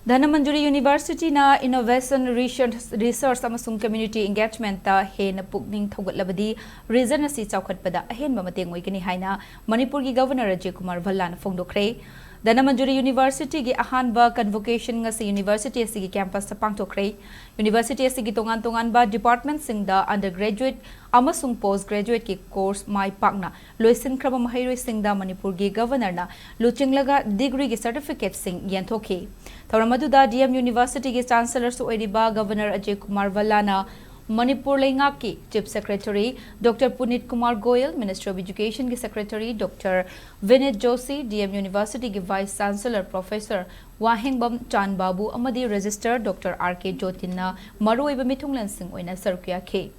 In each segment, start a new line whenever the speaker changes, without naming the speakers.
Manipuri University na Innovation Research amasung Community Engagement ta hen pukning thogatlabadi reason asi chawkhatpada ahen mamateng oigani haina Manipur gi Governor Ajay Kumar Bhallan phongdokhre Manipuri University gi ahanba convocation ngasi University asi gi campus ta pangthokre University asi gi tongan ba department singda undergraduate amasung postgraduate ki course mai pakna loisin khraba mahairoi singda Manipur gi Governor na Luchinglaga degree gi certificate sing Yenthokhre Thauramaduda DM University ki Chancellor su oiriba Governor Ajay Kumar Bhallan Manipur Lengak ki Chief Secretary Dr. Punit Kumar Goyal, Minister of Education ki Secretary Dr. Vinit Joshi, DM University ki Vice Chancellor Professor Wahengbam Chan Babu amadi Registrar Dr. RK Jotinna maruoiba mithunglan sing oina sarukya khe.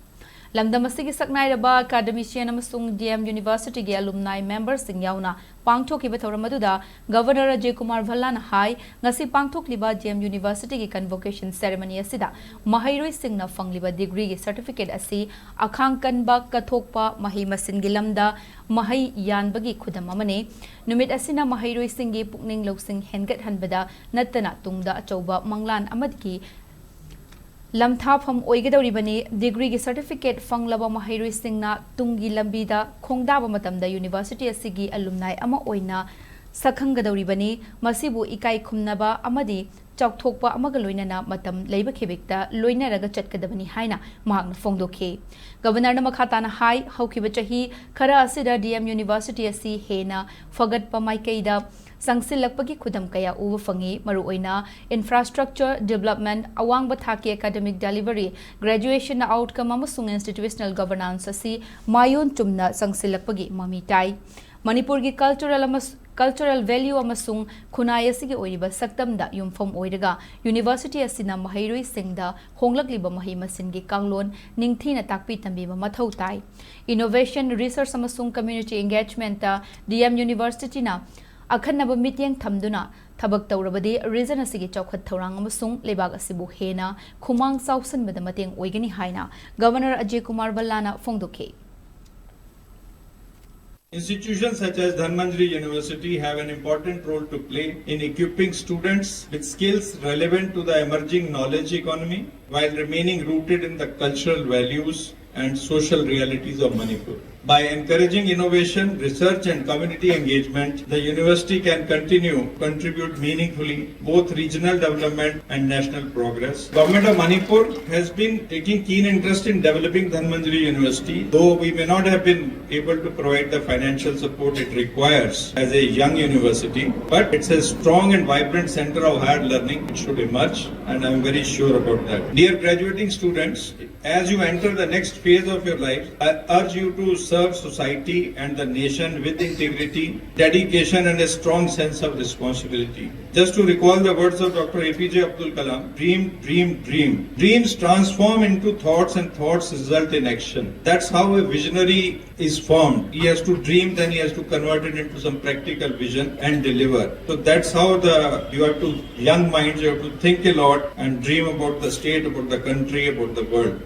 Lamdam asigi saknairaba academician amasung DM University gi alumni members sing yauna pangthokliba thawramaduda Governor Ajay Kumar Bhallan hai ngasi pangthokliba DM University gi convocation ceremony asida mahairoi singna fangliba degree gi certificate asi akhangkan ba kathokpa mahi masin gi lamda mahai yanbagi khudam amane numit asina mahairoi singi pukning losing hengat hanbada natana tungda achauba manglan amadki Lamthafam oigadoribani degree certificate fanglaba mahairoi singna tungi lambida khongdaba matamda university asigi alumni ama oina sakhangadoribani masibu ikai khumnaba amadi chawthokpa amaga loinana matam leiba khebekta loinaraga chatkadabani haina mahakna phongdokhe Governor na makhatana hai haukiba chahi khara asida DM University asi hena fagatpa maikeida Sangsilakpagi khudam kaya uwa fangi maruoina infrastructure development awangba thaki academic delivery graduation outcome amasung institutional governance asi mayon chumna sangsilakpagi mami tai Manipur gi cultural value amasung khunai asigi oiriba saktamda yumphom oiraga university asina mahairoi singda honglakliba mahi masin gi kanglon ningthina takpi tambiba mathau tai innovation research amasung community engagement ta DM University na Akhanaba mityang thamduna thabak tawrabadi reason asigi chawkhat thorang amasung lebak asibu hena khumang sausan bada mateng oigani haina Governor Ajay Kumar Bhallan phongdokhe
Institutions such as Manipuri University have an important role to play in equipping students with skills relevant to the emerging knowledge economy while remaining rooted in the cultural values and social realities of Manipur. By encouraging innovation, research and community engagement, the university can continue to contribute meaningfully both regional development and national progress. Government of Manipur has been taking keen interest in developing Manipuri University, though we may not have been able to provide the financial support it requires as a young university, but it's a strong and vibrant center of higher learning. It should emerge, and I'm very sure about that. Dear graduating students, as you enter the next phase of your life, I urge you to serve society and the nation with integrity, dedication and a strong sense of responsibility. Just to recall the words of Dr. APJ Abdul Kalam, dream, dream, dream. Dreams transform into thoughts and thoughts result in action. That's how a visionary is formed. He has to dream, then he has to convert it into some practical vision and deliver. So that's how you have to, young minds, you have to think a lot and dream about the state, about the country, about the world.